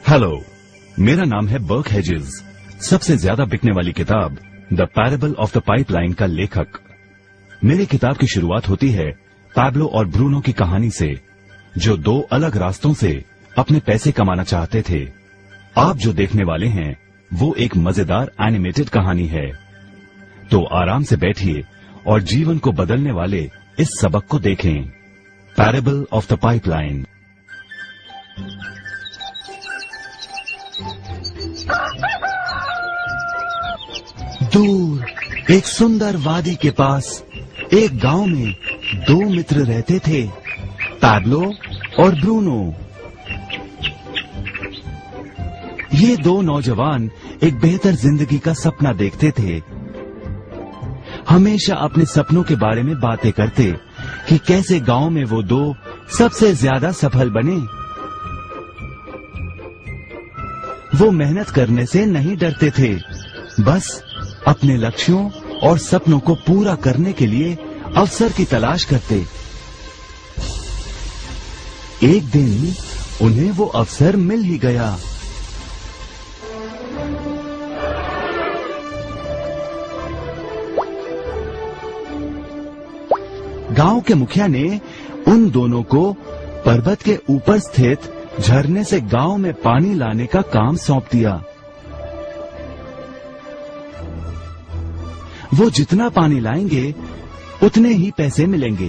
Hello, मेरा नाम है बर्क हेजेस। सबसे ज्यादा बिकने वाली किताब the parable of the pipeline का लेखक। मेरी किताब की शुरुआत होती है पैब्लो और ब्रूनो की कहानी से, जो दो अलग रास्तों से अपने पैसे कमाना चाहते थे। आप जो देखने वाले हैं वो एक मजेदार एनिमेटेड कहानी है। तो आराम से बैठिए और जीवन को बदलने वाले इस सबक को देखें, पैराबल ऑफ द पाइपलाइन। दूर एक सुंदर वादी के पास एक गांव में दो मित्र रहते थे, पैब्लो और ब्रूनो। ये दो नौजवान एक बेहतर जिंदगी का सपना देखते थे। हमेशा अपने सपनों के बारे में बातें करते कि कैसे गांव में वो दो सबसे ज्यादा सफल बने। वो मेहनत करने से नहीं डरते थे, बस अपने लक्ष्यों और सपनों को पूरा करने के लिए अवसर की तलाश करते। एक दिन उन्हें वो अवसर मिल ही गया। गांव के मुखिया ने उन दोनों को पर्वत के ऊपर स्थित झरने से गांव में पानी लाने का काम सौंप दिया। वो जितना पानी लाएंगे उतने ही पैसे मिलेंगे।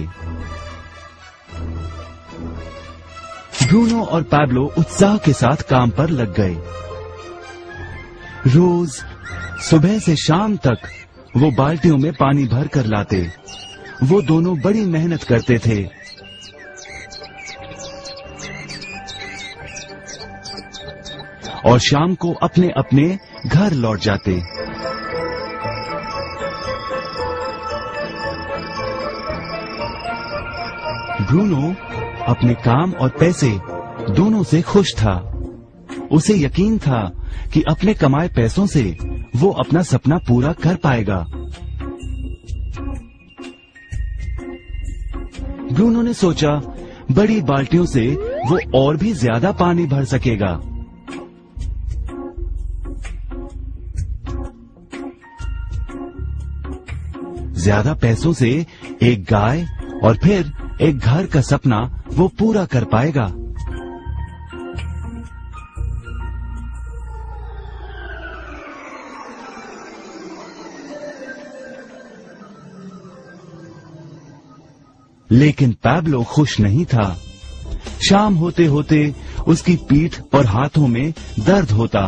ब्रूनो और पैब्लो उत्साह के साथ काम पर लग गए। रोज सुबह से शाम तक वो बाल्टियों में पानी भर कर लाते। वो दोनों बड़ी मेहनत करते थे। और शाम को अपने अपने घर लौट जाते। ब्रूनो अपने काम और पैसे दोनों से खुश था। उसे यकीन था कि अपने कमाए पैसों से वो अपना सपना पूरा कर पाएगा। ब्रूनो ने सोचा बड़ी बाल्टियों से वो और भी ज्यादा पानी भर सकेगा। ज्यादा पैसों से एक गाय और फिर एक घर का सपना वो पूरा कर पाएगा। लेकिन पैब्लो खुश नहीं था। शाम होते होते उसकी पीठ और हाथों में दर्द होता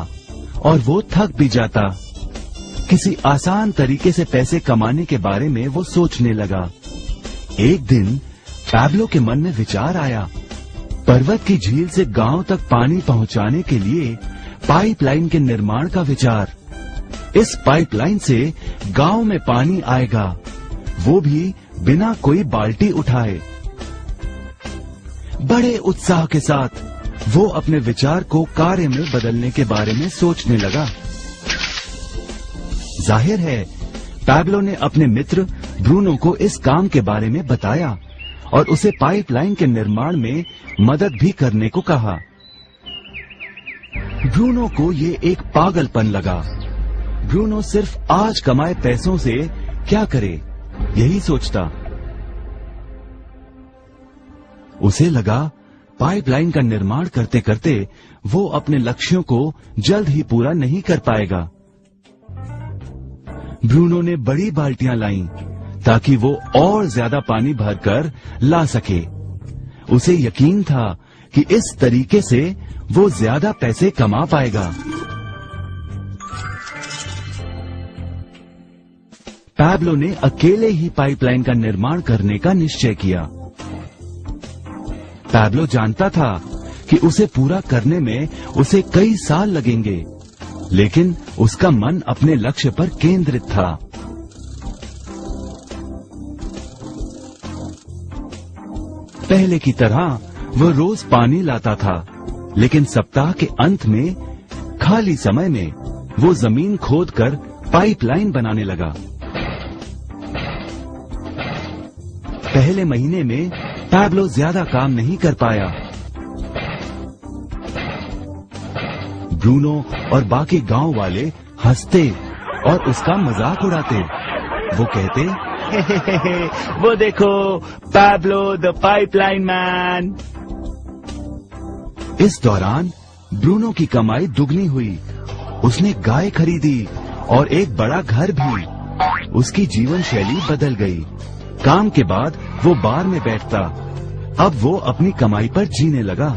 और वो थक भी जाता। किसी आसान तरीके से पैसे कमाने के बारे में वो सोचने लगा। एक दिन पैब्लो के मन में विचार आया, पर्वत की झील से गांव तक पानी पहुंचाने के लिए पाइपलाइन के निर्माण का विचार। इस पाइपलाइन से गांव में पानी आएगा, वो भी बिना कोई बाल्टी उठाए। बड़े उत्साह के साथ वो अपने विचार को कार्य में बदलने के बारे में सोचने लगा। जाहिर है पैब्लो ने अपने मित्र ब्रूनो को इस काम के बारे में बताया और उसे पाइपलाइन के निर्माण में मदद भी करने को कहा। ब्रूनो को ये एक पागलपन लगा। ब्रूनो सिर्फ आज कमाए पैसों से क्या करे, यही सोचता। उसे लगा पाइपलाइन का निर्माण करते करते वो अपने लक्ष्यों को जल्द ही पूरा नहीं कर पाएगा। ब्रूनो ने बड़ी बाल्टियां लाईं ताकि वो और ज्यादा पानी भरकर ला सके। उसे यकीन था कि इस तरीके से वो ज्यादा पैसे कमा पाएगा। पैब्लो ने अकेले ही पाइपलाइन का निर्माण करने का निश्चय किया। पैब्लो जानता था कि उसे पूरा करने में उसे कई साल लगेंगे, लेकिन उसका मन अपने लक्ष्य पर केंद्रित था। पहले की तरह वो रोज पानी लाता था, लेकिन सप्ताह के अंत में खाली समय में वो जमीन खोदकर पाइपलाइन बनाने लगा। पहले महीने में पैब्लो ज्यादा काम नहीं कर पाया। ब्रूनो और बाकी गांव वाले हंसते और उसका मजाक उड़ाते। वो कहते, वो देखो पैब्लो द पाइपलाइन मैन। इस दौरान ब्रूनो की कमाई दुगनी हुई। उसने गाय खरीदी और एक बड़ा घर भी। उसकी जीवन शैली बदल गई। काम के बाद वो बार में बैठता। अब वो अपनी कमाई पर जीने लगा।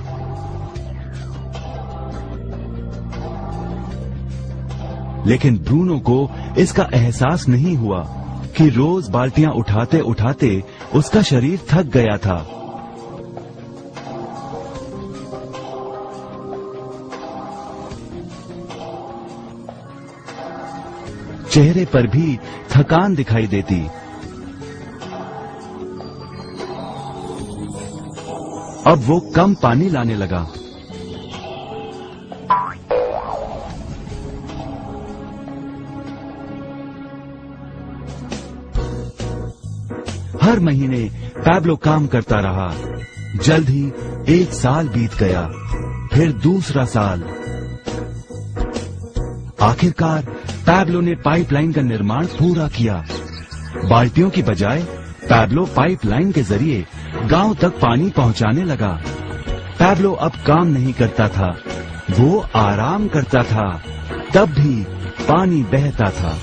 लेकिन ब्रूनो को इसका एहसास नहीं हुआ कि रोज बाल्टियां उठाते उठाते उसका शरीर थक गया था। चेहरे पर भी थकान दिखाई देती। अब वो कम पानी लाने लगा। हर महीने पैब्लो काम करता रहा। जल्द ही 1 साल बीत गया, फिर दूसरा साल। आखिरकार पैब्लो ने पाइपलाइन का निर्माण पूरा किया। बाल्टियों की बजाय पैब्लो पाइपलाइन के जरिए गांव तक पानी पहुंचाने लगा। पैब्लो अब काम नहीं करता था, वो आराम करता था। तब भी पानी बहता था।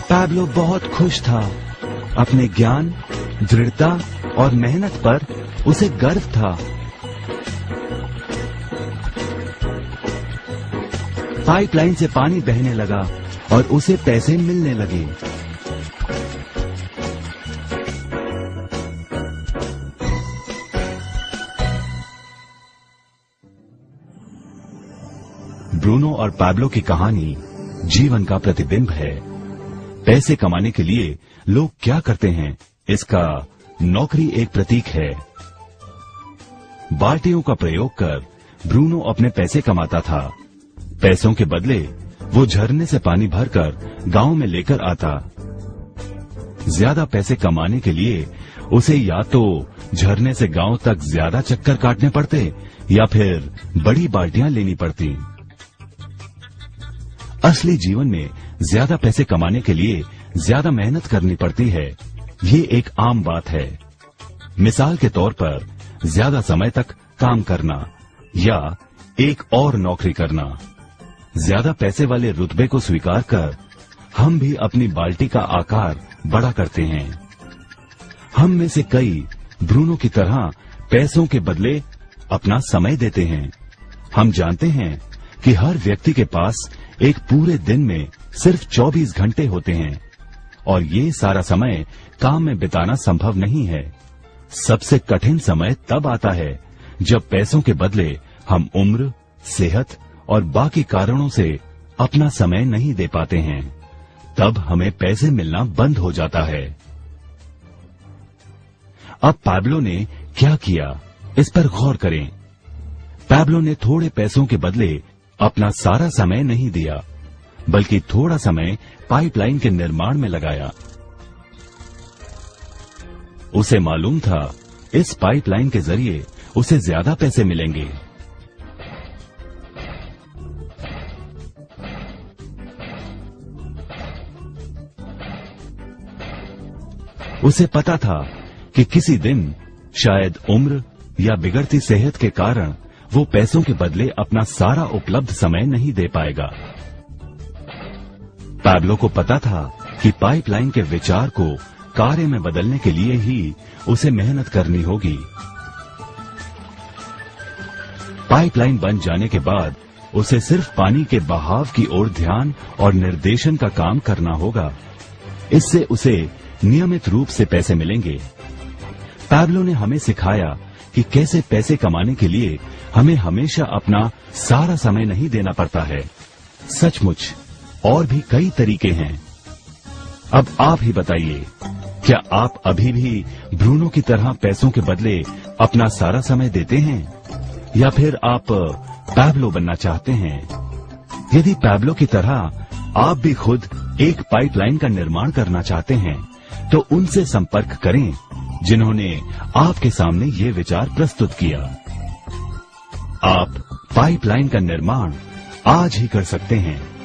पैब्लो बहुत खुश था। अपने ज्ञान, दृढ़ता और मेहनत पर उसे गर्व था। पाइपलाइन से पानी बहने लगा और उसे पैसे मिलने लगे। ब्रूनो और पैब्लो की कहानी जीवन का प्रतिबिंब है। पैसे कमाने के लिए लोग क्या करते हैं, इसका नौकरी एक प्रतीक है। बाल्टियों का प्रयोग कर ब्रूनो अपने पैसे कमाता था। पैसों के बदले वो झरने से पानी भरकर गांव में लेकर आता। ज्यादा पैसे कमाने के लिए उसे या तो झरने से गांव तक ज्यादा चक्कर काटने पड़ते या फिर बड़ी बाल्टियां लेनी पड़ती। असली जीवन में ज्यादा पैसे कमाने के लिए ज्यादा मेहनत करनी पड़ती है। ये एक आम बात है। मिसाल के तौर पर ज्यादा समय तक काम करना या एक और नौकरी करना। ज्यादा पैसे वाले रुतबे को स्वीकार कर हम भी अपनी बाल्टी का आकार बड़ा करते हैं। हम में से कई ब्रूनो की तरह पैसों के बदले अपना समय देते हैं। हम जानते हैं कि हर व्यक्ति के पास एक पूरे दिन में सिर्फ 24 घंटे होते हैं और ये सारा समय काम में बिताना संभव नहीं है। सबसे कठिन समय तब आता है जब पैसों के बदले हम उम्र, सेहत और बाकी कारणों से अपना समय नहीं दे पाते हैं। तब हमें पैसे मिलना बंद हो जाता है। अब पैब्लो ने क्या किया, इस पर गौर करें। पैब्लो ने थोड़े पैसों के बदले अपना सारा समय नहीं दिया, बल्कि थोड़ा समय पाइपलाइन के निर्माण में लगाया। उसे मालूम था इस पाइपलाइन के जरिए उसे ज्यादा पैसे मिलेंगे। उसे पता था कि किसी दिन शायद उम्र या बिगड़ती सेहत के कारण वो पैसों के बदले अपना सारा उपलब्ध समय नहीं दे पाएगा। पैब्लो को पता था कि पाइपलाइन के विचार को कार्य में बदलने के लिए ही उसे मेहनत करनी होगी। पाइपलाइन बन जाने के बाद उसे सिर्फ पानी के बहाव की ओर ध्यान और निर्देशन का काम करना होगा। इससे उसे नियमित रूप से पैसे मिलेंगे। पैब्लो ने हमें सिखाया कि कैसे पैसे कमाने के लिए हमें हमेशा अपना सारा समय नहीं देना पड़ता है। सचमुच और भी कई तरीके हैं। अब आप ही बताइए, क्या आप अभी भी ब्रूनो की तरह पैसों के बदले अपना सारा समय देते हैं या फिर आप पैब्लो बनना चाहते हैं? यदि पैब्लो की तरह आप भी खुद एक पाइपलाइन का निर्माण करना चाहते हैं तो उनसे संपर्क करें जिन्होंने आपके सामने ये विचार प्रस्तुत किया। आप पाइपलाइन का निर्माण आज ही कर सकते हैं।